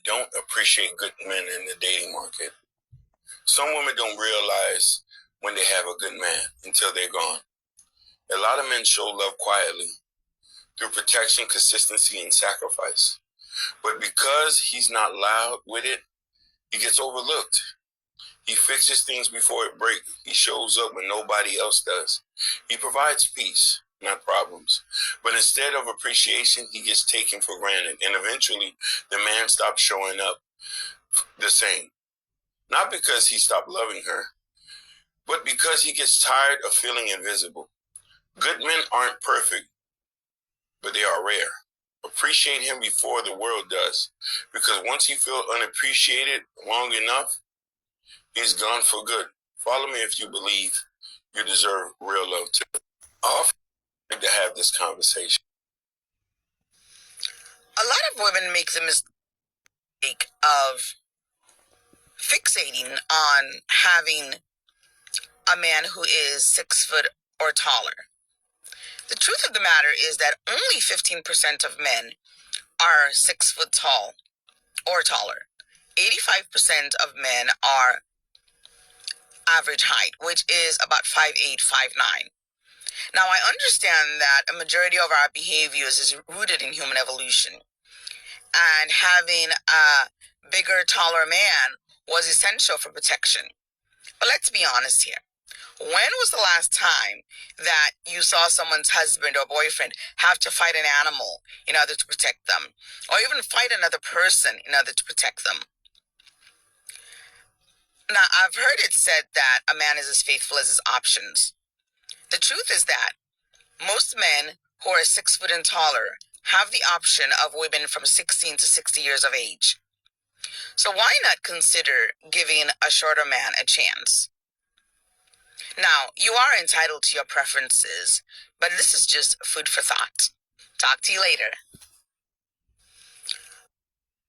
don't appreciate good men in the dating market. Some women don't realize when they have a good man until they're gone. A lot of men show love quietly through protection, consistency, and sacrifice. But because he's not loud with it, he gets overlooked. He fixes things before it breaks. He shows up when nobody else does. He provides peace, not problems. But instead of appreciation, he gets taken for granted. And eventually, the man stops showing up the same. Not because he stopped loving her, but because he gets tired of feeling invisible. Good men aren't perfect, but they are rare. Appreciate him before the world does. Because once he feels unappreciated long enough, he's gone for good. Follow me if you believe you deserve real love too. I often like to have this conversation. A lot of women make the mistake of fixating on having a man who is 6 foot or taller. The truth of the matter is that only 15% of men are 6 foot tall or taller. 85% of men are average height, which is about 5'8", 5'9". Now, I understand that a majority of our behaviors is rooted in human evolution, and having a bigger, taller man was essential for protection. But let's be honest here. When was the last time that you saw someone's husband or boyfriend have to fight an animal in order to protect them, or even fight another person in order to protect them? Now, I've heard it said that a man is as faithful as his options. The truth is that most men who are 6 foot and taller have the option of women from 16 to 60 years of age. So why not consider giving a shorter man a chance? Now, you are entitled to your preferences, but this is just food for thought. Talk to you later.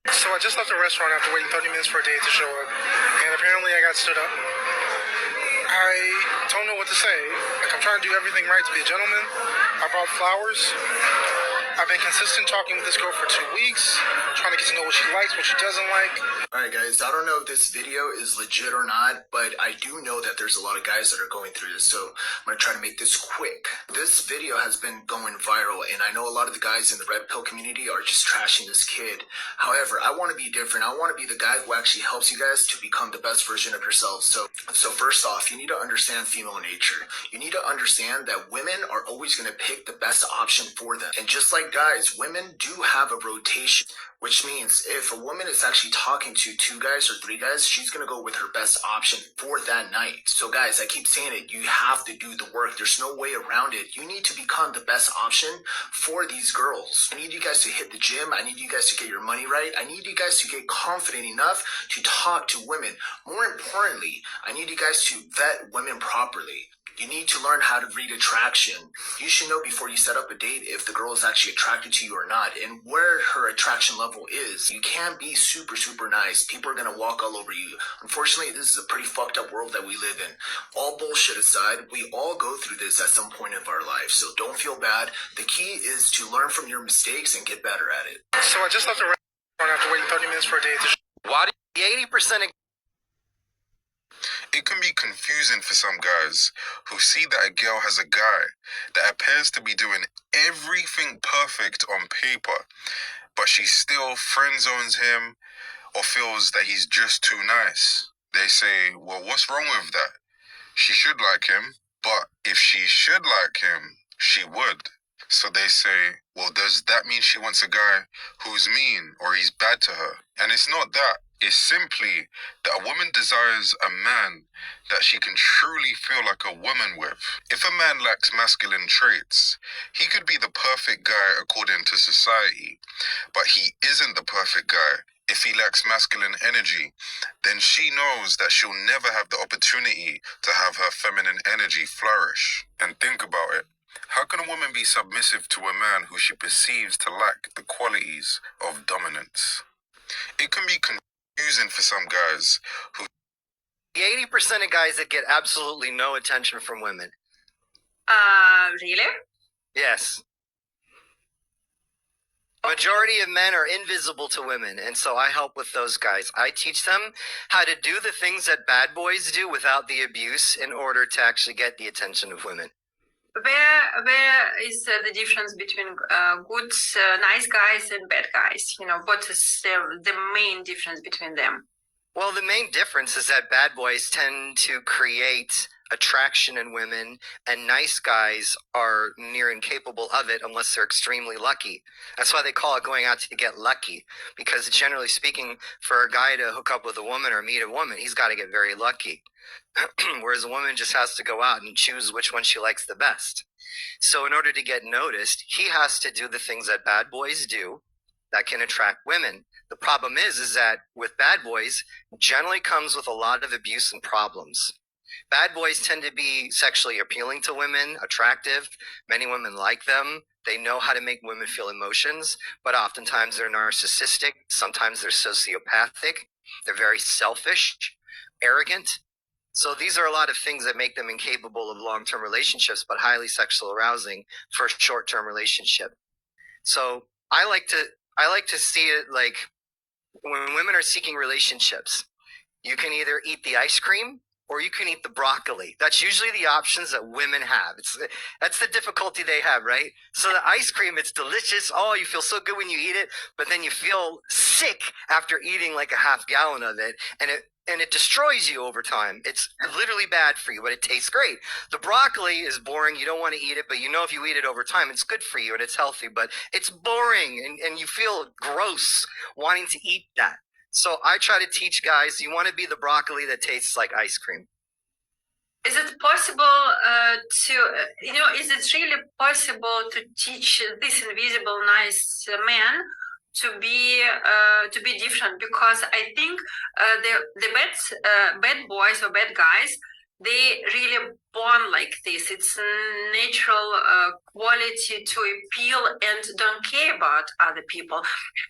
So I just left the restaurant after waiting 30 minutes for a date to show up, and apparently I got stood up. I don't know what to say. I'm trying to do everything right to be a gentleman. I brought flowers. I've been consistent talking with this girl for 2 weeks, trying to get to know what she likes, what she doesn't like. Alright guys, I don't know if this video is legit or not, but I do know that there's a lot of guys that are going through this, so I'm going to try to make this quick. This video has been going viral, and I know a lot of the guys in the red pill community are just trashing this kid. However, I want to be different. I want to be the guy who actually helps you guys to become the best version of yourselves. So first off, you need to understand female nature. You need to understand that women are always going to pick the best option for them. And just like guys, women do have a rotation, which means if a woman is actually talking to 2 guys or 3 guys, she's going to go with her best option for that night. So guys, I keep saying it, you have to do the work. There's no way around it. You need to become the best option for these girls. I need you guys to hit the gym. I need you guys to get your money right. I need you guys to get confident enough to talk to women. More importantly, I need you guys to vet women properly. You need to learn how to read attraction. You should know before you set up a date if the girl is actually attracted to you or not and where her attraction level is. You can't be super, super nice. People are going to walk all over you. Unfortunately, this is a pretty fucked up world that we live in. All bullshit aside, we all go through this at some point of our life, so don't feel bad. The key is to learn from your mistakes and get better at it. So I just left the restaurant after waiting 30 minutes for a date to show up. Why do 80% of It can be confusing for some guys who see that a girl has a guy that appears to be doing everything perfect on paper, but she still friend zones him or feels that he's just too nice. They say, well, what's wrong with that? She should like him, but if she should like him, she would. So they say, well, does that mean she wants a guy who's mean or he's bad to her? And it's not that. It's simply that a woman desires a man that she can truly feel like a woman with. If a man lacks masculine traits, he could be the perfect guy according to society, but he isn't the perfect guy. If he lacks masculine energy, then she knows that she'll never have the opportunity to have her feminine energy flourish. And think about it. How can a woman be submissive to a man who she perceives to lack the qualities of dominance? It can be confusing for some guys who... the 80% of guys that get absolutely no attention from women? Really? Yes. Majority of men are invisible to women, and so I help with those guys. I teach them how to do the things that bad boys do without the abuse in order to actually get the attention of women. Where is the difference between good, nice guys and bad guys? You know, what is the main difference between them? Well, the main difference is that bad boys tend to create attraction in women, and nice guys are near incapable of it unless they're extremely lucky. That's why they call it going out to get lucky, because generally speaking, for a guy to hook up with a woman or meet a woman, he's got to get very lucky. Whereas a woman just has to go out and choose which one she likes the best. So in order to get noticed, he has to do the things that bad boys do that can attract women. The problem is that with bad boys, generally comes with a lot of abuse and problems. Bad boys tend to be sexually appealing to women, attractive. Many women like them. They know how to make women feel emotions, but oftentimes they're narcissistic. Sometimes they're sociopathic. They're very selfish, arrogant. So these are a lot of things that make them incapable of long-term relationships, but highly sexual arousing for a short-term relationship. So I like to see it like when women are seeking relationships, you can either eat the ice cream or you can eat the broccoli. That's usually the options that women have. That's the difficulty they have, right? So the ice cream, it's delicious. Oh, you feel so good when you eat it, but then you feel sick after eating like a half gallon of it, and it destroys you over time. It's literally bad for you, but it tastes great. The broccoli is boring. You don't want to eat it, but you know if you eat it over time, it's good for you and it's healthy, but it's boring and you feel gross wanting to eat that. So I try to teach guys, you want to be the broccoli that tastes like ice cream. Is it possible is it really possible to teach this invisible nice man to be different? Because I think the bad boys or bad guys, they really born like this. It's natural quality to appeal and don't care about other people.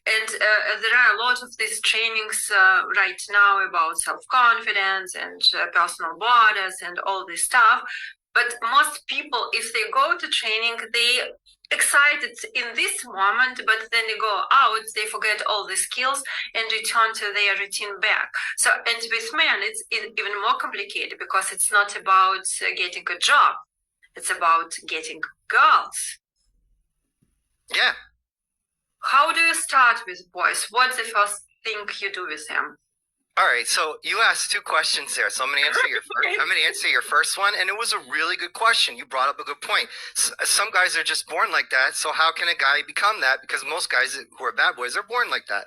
And there are a lot of these trainings right now about self-confidence and personal borders and all this stuff. But most people, if they go to training, they excited in this moment, but then they go out, they forget all the skills and return to their routine back. So, and with men, it's even more complicated because it's not about getting a job. It's about getting girls. Yeah. How do you start with boys? What's the first thing you do with them? All right, so you asked two questions there, so I'm going to answer your first one, and it was a really good question. You brought up a good point. Some guys are just born like that, so how can a guy become that? Because most guys who are bad boys are born like that.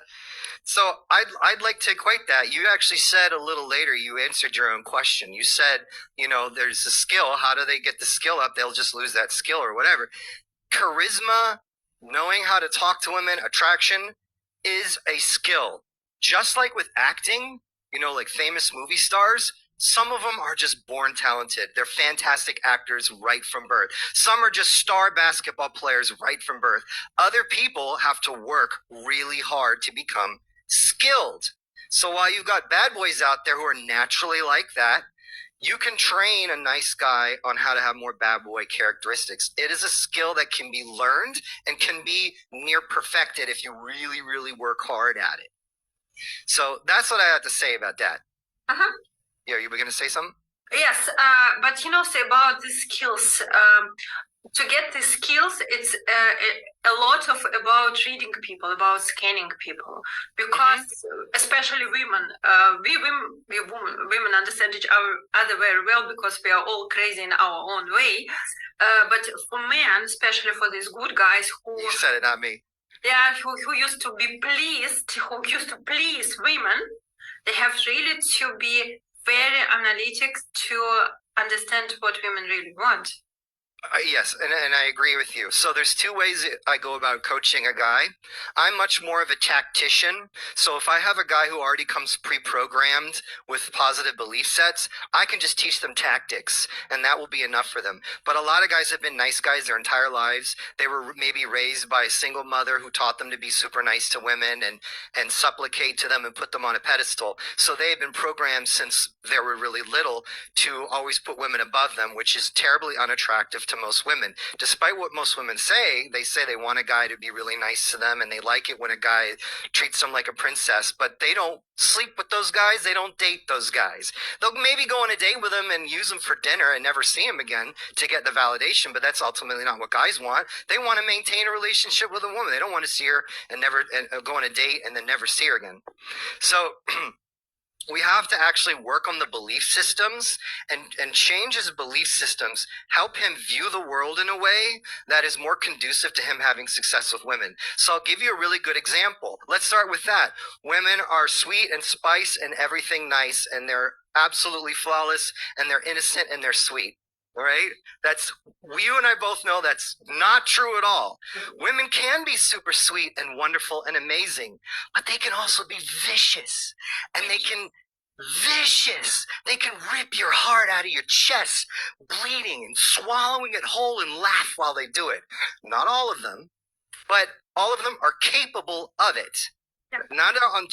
So I'd like to equate that. You actually said a little later, you answered your own question. You said, there's a skill. How do they get the skill up? They'll just lose that skill or whatever. Charisma, knowing how to talk to women, attraction is a skill. Just like with acting, like famous movie stars, some of them are just born talented. They're fantastic actors right from birth. Some are just star basketball players right from birth. Other people have to work really hard to become skilled. So while you've got bad boys out there who are naturally like that, you can train a nice guy on how to have more bad boy characteristics. It is a skill that can be learned and can be near perfected if you really, really work hard at it. So that's what I have to say about that. Uh-huh. Yeah, you were going to say something? Yes, but say about the skills. To get the skills, it's a lot about reading people, about scanning people, because especially women, women understand each other very well because we are all crazy in our own way. But for men, especially for these good guys who... You said it, not me. Yeah, who used to be pleased, who used to please women, they have really to be very analytic to understand what women really want. Yes, and I agree with you. So there's two ways I go about coaching a guy. I'm much more of a tactician. So if I have a guy who already comes pre-programmed with positive belief sets, I can just teach them tactics, and that will be enough for them. But a lot of guys have been nice guys their entire lives. They were maybe raised by a single mother who taught them to be super nice to women and supplicate to them and put them on a pedestal. So they've been programmed since they were really little to always put women above them, which is terribly unattractive to most women. Despite what most women say they want a guy to be really nice to them, and they like it when a guy treats them like a princess, but they don't sleep with those guys. They don't date those guys. They'll maybe go on a date with them and use them for dinner and never see him again to get the validation, but that's ultimately not what guys want. They want to maintain a relationship with a woman. They don't want to see her and go on a date and then never see her again. So we have to actually work on the belief systems and change his belief systems, help him view the world in a way that is more conducive to him having success with women. So I'll give you a really good example. Let's start with that. Women are sweet and spice and everything nice, and they're absolutely flawless, and they're innocent, and they're sweet. All right? You and I both know that's not true at all. Women can be super sweet and wonderful and amazing, but they can also be vicious, and they can rip your heart out of your chest, bleeding and swallowing it whole, and laugh while they do it. Not all of them, but all of them are capable of it. Yeah. Not on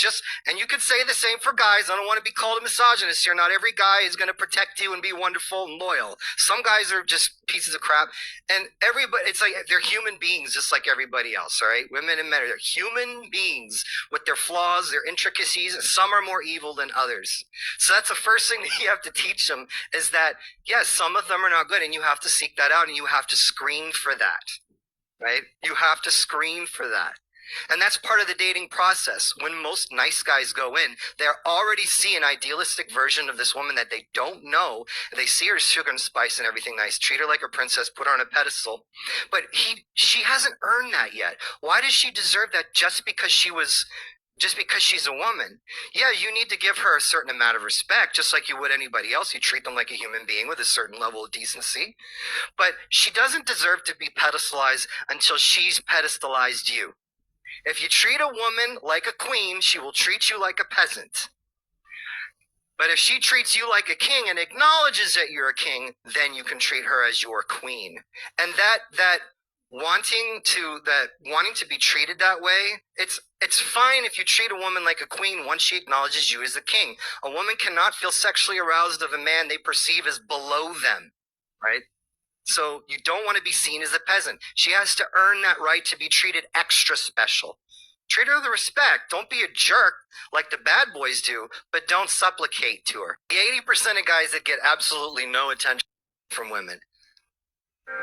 and you could say the same for guys. I don't want to be called a misogynist here. Not every guy is going to protect you and be wonderful and loyal. Some guys are just pieces of crap, and everybody, it's like they're human beings just like everybody else. All right, women and men are human beings with their flaws, their intricacies, and some are more evil than others. So that's the first thing that you have to teach them, is that yes, some of them are not good, and you have to seek that out, and you have to screen for that. Right? You have to screen for that. And that's part of the dating process. When most nice guys go in, they already see an idealistic version of this woman that they don't know. They see her sugar and spice and everything nice, treat her like a princess, put her on a pedestal. But she hasn't earned that yet. Why does she deserve that just because she's a woman? Yeah, you need to give her a certain amount of respect, just like you would anybody else. You treat them like a human being with a certain level of decency. But she doesn't deserve to be pedestalized until she's pedestalized you. If you treat a woman like a queen, she will treat you like a peasant. But if she treats you like a king and acknowledges that you're a king, then you can treat her as your queen. And that wanting to be treated that way, it's fine if you treat a woman like a queen once she acknowledges you as a king. A woman cannot feel sexually aroused of a man they perceive as below them, right? So you don't want to be seen as a peasant. She has to earn that right to be treated extra special. Treat her with respect. Don't be a jerk like the bad boys do, but don't supplicate to her. The 80% of guys that get absolutely no attention from women.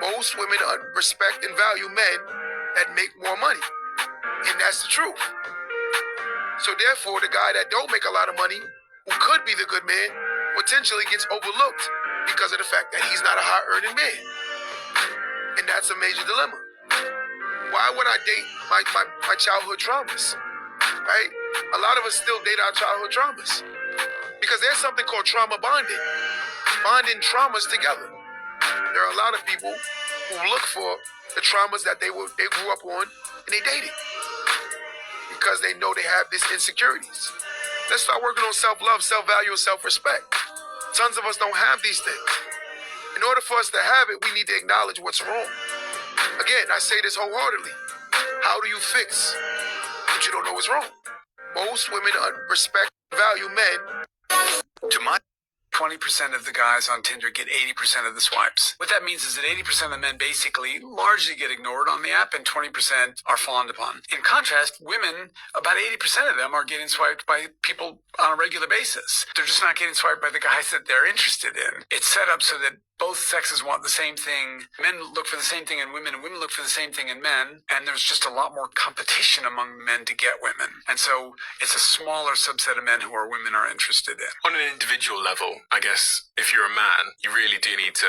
Most women respect and value men that make more money. And that's the truth. So therefore, the guy that don't make a lot of money, who could be the good man, potentially gets overlooked because of the fact that he's not a high-earning man. And that's a major dilemma. Why would I date my childhood traumas, right? A lot of us still date our childhood traumas because there's something called trauma bonding traumas together. There are a lot of people who look for the traumas that they grew up on and they date it because they know they have these insecurities. Let's start working on self-love, self-value, and self-respect. Tons of us don't have these things. In order for us to have it, we need to acknowledge what's wrong. Again, I say this wholeheartedly. How do you fix what you don't know is wrong? Most women respect and value men. To my 20% of the guys on Tinder get 80% of the swipes. What that means is that 80% of the men basically largely get ignored on the app and 20% are fawned upon. In contrast, women, about 80% of them are getting swiped by people on a regular basis. They're just not getting swiped by the guys that they're interested in. It's set up so that both sexes want the same thing. Men look for the same thing in women, and women look for the same thing in men. And there's just a lot more competition among men to get women. And so it's a smaller subset of men who are women are interested in. On an individual level, I guess if you're a man, you really do need to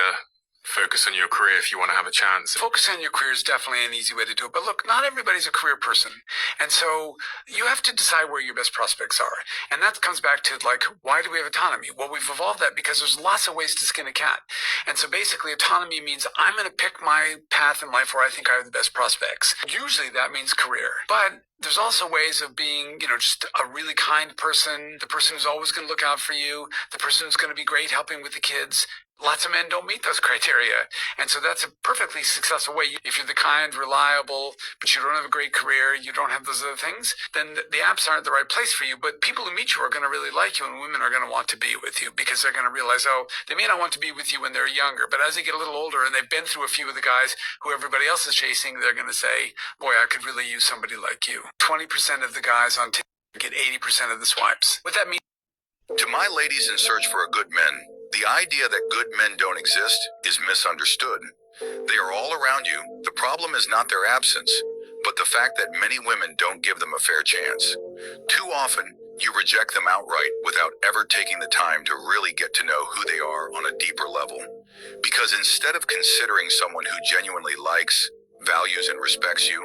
focus on your career if you want to have a chance. Focus on your career is definitely an easy way to do it. But look, not everybody's a career person. And so you have to decide where your best prospects are. And that comes back to, like, why do we have autonomy? Well, we've evolved that because there's lots of ways to skin a cat. And so basically autonomy means I'm going to pick my path in life where I think I have the best prospects. Usually that means career. But there's also ways of being, just a really kind person, the person who's always going to look out for you, the person who's going to be great helping with the kids. Lots of men don't meet those criteria. And so that's a perfectly successful way. If you're the kind, reliable, but you don't have a great career, you don't have those other things, then the apps aren't the right place for you. But people who meet you are going to really like you, and women are going to want to be with you because they're going to realize, oh, they may not want to be with you when they're younger, but as they get a little older and they've been through a few of the guys who everybody else is chasing, they're going to say, boy, I could really use somebody like you. 20% of the guys on Tinder get 80% of the swipes. What that means. To my ladies in search for a good man, the idea that good men don't exist is misunderstood. They are all around you. The problem is not their absence, but the fact that many women don't give them a fair chance. Too often, you reject them outright without ever taking the time to really get to know who they are on a deeper level. Because instead of considering someone who genuinely likes, values, and respects you,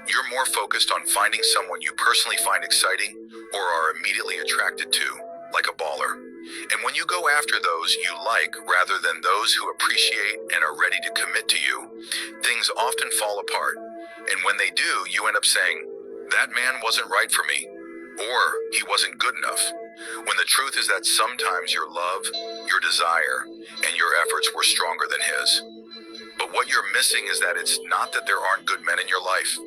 you're more focused on finding someone you personally find exciting or are immediately attracted to, like a baller. And when you go after those you like rather than those who appreciate and are ready to commit to you, things often fall apart. And when they do, you end up saying, that man wasn't right for me, or he wasn't good enough. When the truth is that sometimes your love, your desire, and your efforts were stronger than his. But what you're missing is that it's not that there aren't good men in your life.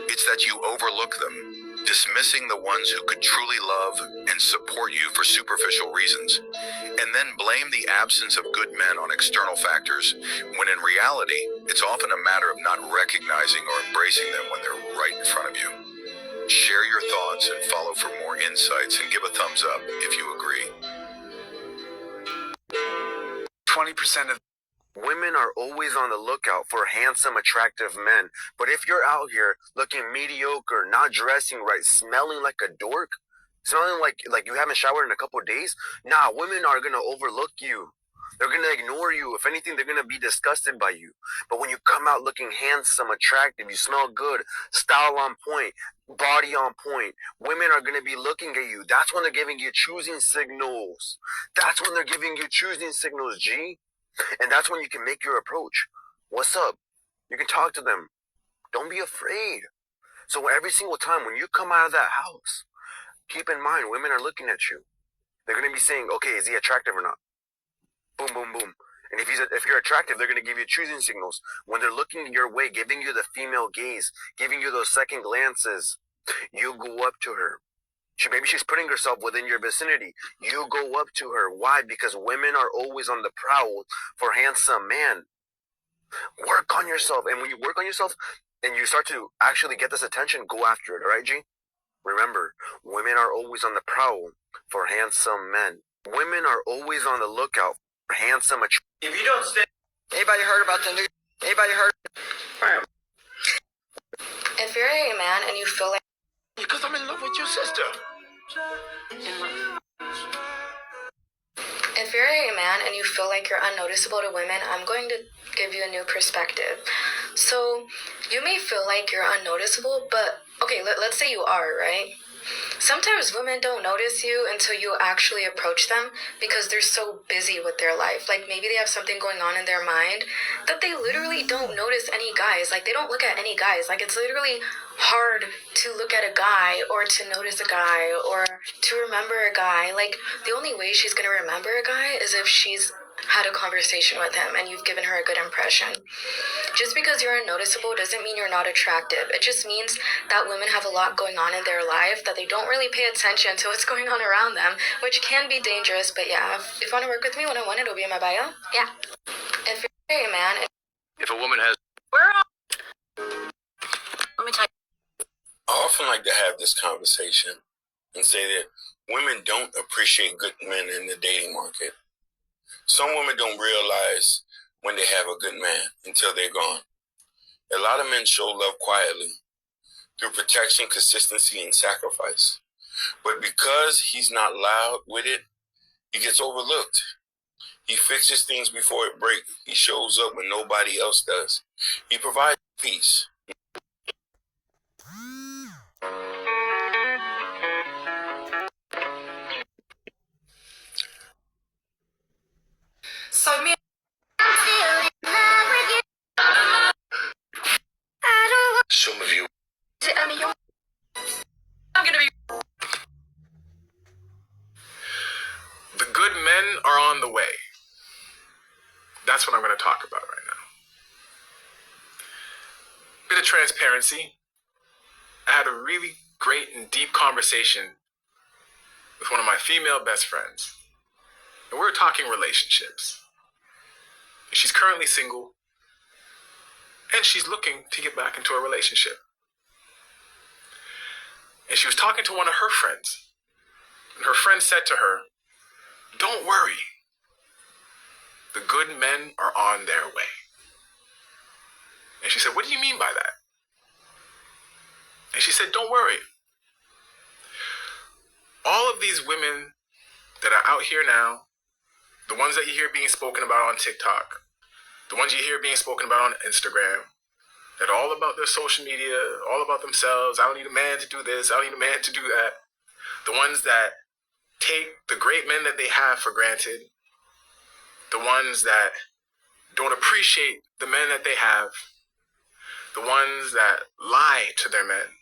It's that you overlook them, dismissing the ones who could truly love and support you for superficial reasons, and then blame the absence of good men on external factors, when in reality, it's often a matter of not recognizing or embracing them when they're right in front of you. Share your thoughts and follow for more insights, and give a thumbs up if you agree. 20% of women are always on the lookout for handsome, attractive men. But if you're out here looking mediocre, not dressing right, smelling like a dork, smelling like you haven't showered in a couple of days, nah, women are going to overlook you. They're going to ignore you. If anything, they're going to be disgusted by you. But when you come out looking handsome, attractive, you smell good, style on point, body on point, women are going to be looking at you. That's when they're giving you choosing signals. That's when they're giving you choosing signals, G. And that's when you can make your approach. What's up? You can talk to them. Don't be afraid. So every single time when you come out of that house, keep in mind, women are looking at you. They're going to be saying, okay, is he attractive or not? Boom, boom, boom. And if you're attractive, they're going to give you choosing signals. When they're looking your way, giving you the female gaze, giving you those second glances, you go up to her. Maybe she's putting herself within your vicinity. You go up to her. Why? Because women are always on the prowl for handsome men. Work on yourself. And when you work on yourself and you start to actually get this attention, go after it. All right, G? Remember, women are always on the prowl for handsome men. Women are always on the lookout for handsome. If you don't stay... Anybody heard about the new... Anybody heard... Right. If you're a man and you feel like... Because I'm in love with your sister. If you're a man and you feel like you're unnoticeable to women, I'm going to give you a new perspective. So, you may feel like you're unnoticeable, but, okay, let's say you are, right? Sometimes women don't notice you until you actually approach them because they're so busy with their life. Like maybe they have something going on in their mind that they literally don't notice any guys. Like they don't look at any guys. Like it's literally hard to look at a guy or to notice a guy or to remember a guy. Like the only way she's going to remember a guy is if she's had a conversation with him and you've given her a good impression. Just because you're unnoticeable doesn't mean you're not attractive. It just means that women have a lot going on in their life that they don't really pay attention to what's going on around them, which can be dangerous. But yeah, if you want to work with me one-on-one, it'll be in my bio. Yeah. If you're a man... If a woman has... Let me tell you. I often like to have this conversation and say that women don't appreciate good men in the dating market. Some women don't realize when they have a good man until they're gone. A lot of men show love quietly through protection, consistency, and sacrifice. But because he's not loud with it, he gets overlooked. He fixes things before it breaks. He shows up when nobody else does. He provides peace. So me... Some of you... I'm gonna be... The good men are on the way. transparency, I had a really great and deep conversation with one of my female best friends. And we were talking relationships. And she's currently single, and she's looking to get back into a relationship. And she was talking to one of her friends. And her friend said to her, "Don't worry. The good men are on their way." And she said, "What do you mean by that?" And she said, "Don't worry. All of these women that are out here now, the ones that you hear being spoken about on TikTok, the ones you hear being spoken about on Instagram, that are all about their social media, all about themselves. I don't need a man to do this. I don't need a man to do that. The ones that take the great men that they have for granted, the ones that don't appreciate the men that they have, the ones that lie to their men,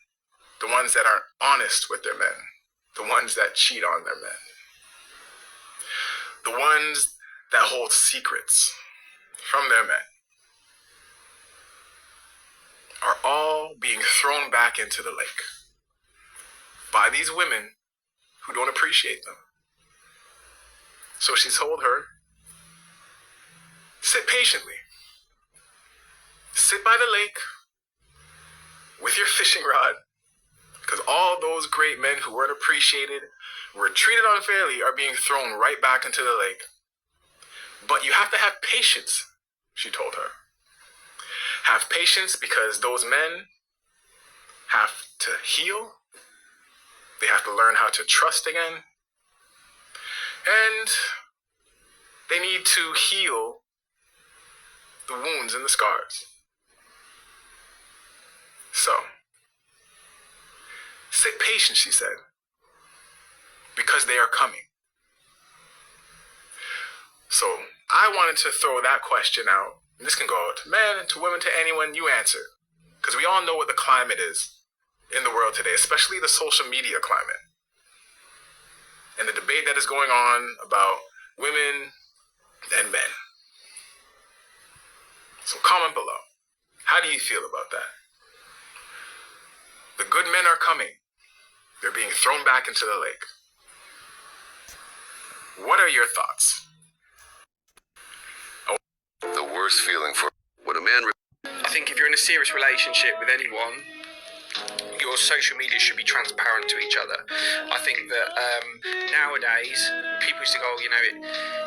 the ones that aren't honest with their men, the ones that cheat on their men, the ones that hold secrets from their men, are all being thrown back into the lake by these women who don't appreciate them. So she told her, sit patiently. Sit by the lake with your fishing rod, because all those great men who weren't appreciated, were treated unfairly, are being thrown right back into the lake. But you have to have patience, she told her. Have patience because those men have to heal. They have to learn how to trust again. And they need to heal the wounds and the scars. So, sit patient, she said, because they are coming. So, I wanted to throw that question out. And this can go to men, to women, to anyone, you answer. Because we all know what the climate is in the world today, especially the social media climate. And the debate that is going on about women and men. So comment below. How do you feel about that? The good men are coming. They're being thrown back into the lake. What are your thoughts? The worst feeling for when a man. I think if you're in a serious relationship with anyone, your social media should be transparent to each other. I think that nowadays people used to go,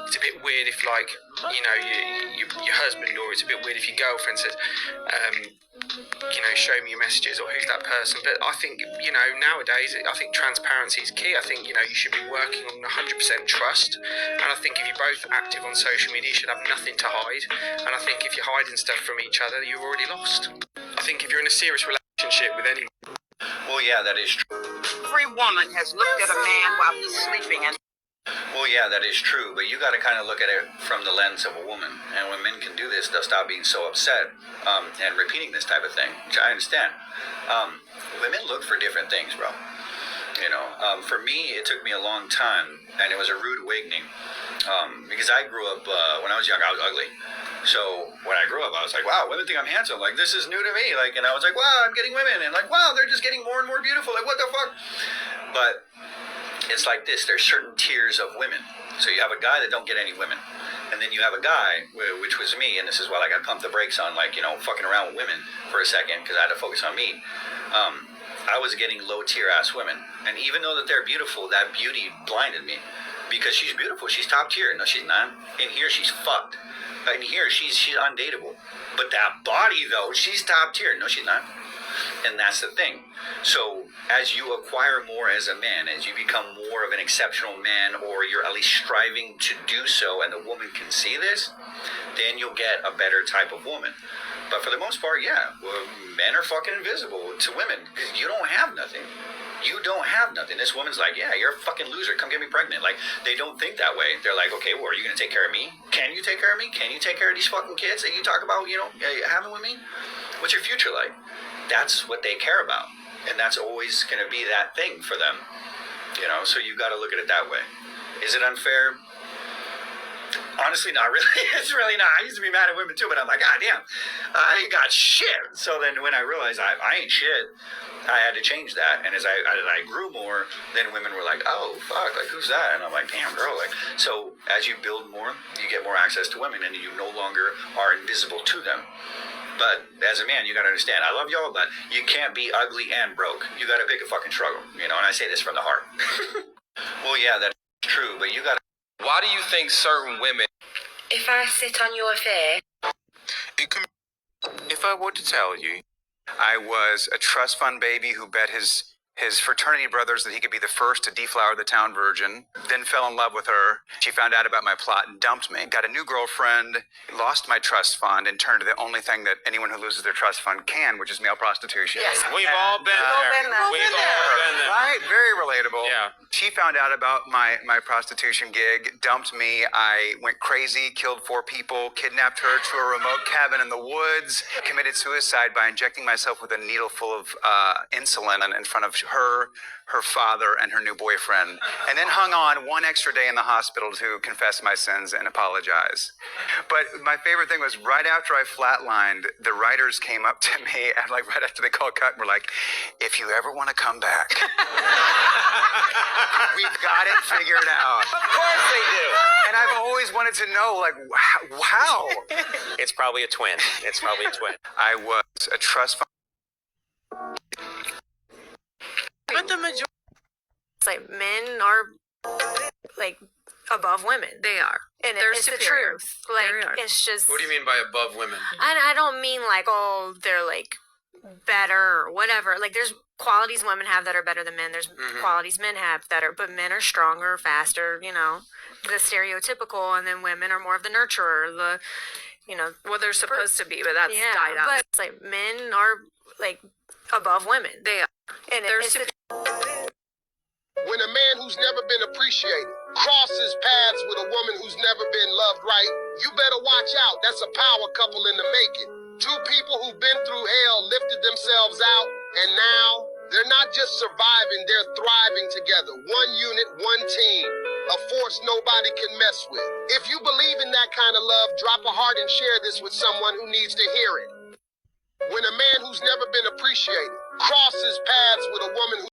it's a bit weird if, like, your husband, or it's a bit weird if your girlfriend says, show me your messages, or who's that person. But I think, nowadays, I think transparency is key. I think, you should be working on 100% trust. And I think if you're both active on social media, you should have nothing to hide. And I think if you're hiding stuff from each other, you're already lost. I think if you're in a serious relationship with anyone. Well, yeah, that is true. Every woman has looked at a man while he's sleeping and. Well, yeah, that is true, but you got to kind of look at it from the lens of a woman. And when men can do this, they'll stop being so upset and repeating this type of thing, which I understand. Women look for different things, bro. For me, it took me a long time, and it was a rude awakening because I grew up, when I was young, I was ugly. So when I grew up, I was like, wow, women think I'm handsome. Like, this is new to me. Like, and I was like, wow, I'm getting women. And like, wow, they're just getting more and more beautiful. Like, what the fuck? But it's like this. There's certain tiers of women. So you have a guy that don't get any women. And then you have a guy, which was me, and this is why I got to pump the brakes on, like, fucking around with women for a second because I had to focus on me. I was getting low-tier ass women. And even though that they're beautiful, that beauty blinded me. Because she's beautiful. She's top tier. No, she's not. In here, she's fucked. In here, she's undateable. But that body, though, she's top tier. No, she's not. And that's the thing. So as you acquire more as a man, as you become more of an exceptional man, or you're at least striving to do so, and the woman can see this, then you'll get a better type of woman. But for the most part, yeah, men are fucking invisible to women because you don't have nothing. You don't have nothing. This woman's like, yeah, you're a fucking loser. Come get me pregnant. Like, they don't think that way. They're like, okay, well, are you going to take care of me? Can you take care of me? Can you take care of these fucking kids that you talk about, having with me? What's your future like? That's what they care about. And that's always going to be that thing for them. So you got to look at it that way. Is it unfair? Honestly, not really. It's really not. I used to be mad at women too, but I'm like, God damn, I ain't got shit. So then when I realized I ain't shit, I had to change that. And as I grew more, then women were like, oh, fuck, like, who's that? And I'm like, damn, girl. Like, so as you build more, you get more access to women, and you no longer are invisible to them. But as a man, you got to understand, I love y'all, but you can't be ugly and broke. You got to pick a fucking struggle, you know, and I say this from the heart. Well, yeah, that's true, but you got to... Why do you think certain women... If I sit on your face... If I were to tell you, I was a trust fund baby who bet his fraternity brothers that he could be the first to deflower the town virgin, then fell in love with her. She found out about my plot and dumped me. Got a new girlfriend, lost my trust fund, and turned to the only thing that anyone who loses their trust fund can, which is male prostitution. Yes, we've all been there. We've all been there. Right? Very relatable. Yeah. She found out about my prostitution gig, dumped me. I went crazy, killed 4 people, kidnapped her to a remote cabin in the woods, committed suicide by injecting myself with a needle full of insulin in front of her father, and her new boyfriend, and then hung on 1 extra day in the hospital to confess my sins and apologize. But my favorite thing was right after I flatlined, the writers came up to me and like right after they called cut and were like, if you ever want to come back, we've got it figured out. Of course they do. And I've always wanted to know, like, how? It's probably a twin. It's probably a twin. I was a trust fund. But the majority, it's like men are like above women. They are. And They're it's superior. the truth. Like, it's just. What do you mean by above women? I don't mean like, oh, they're like better or whatever. Like, there's qualities women have that are better than men. There's qualities men have that are, but men are stronger, faster, you know, the stereotypical, and then women are more of the nurturer, the, you know. Well, they're supposed to be, but that's died out. But it's like men are like above women. They are. And they're When a man who's never been appreciated crosses paths with a woman who's never been loved right, you better watch out. That's a power couple in the making. 2 people who've been through hell lifted themselves out, and now they're not just surviving, they're thriving together. 1 unit, 1 team. A force nobody can mess with. If you believe in that kind of love, drop a heart and share this with someone who needs to hear it. When a man who's never been appreciated crosses paths with a woman who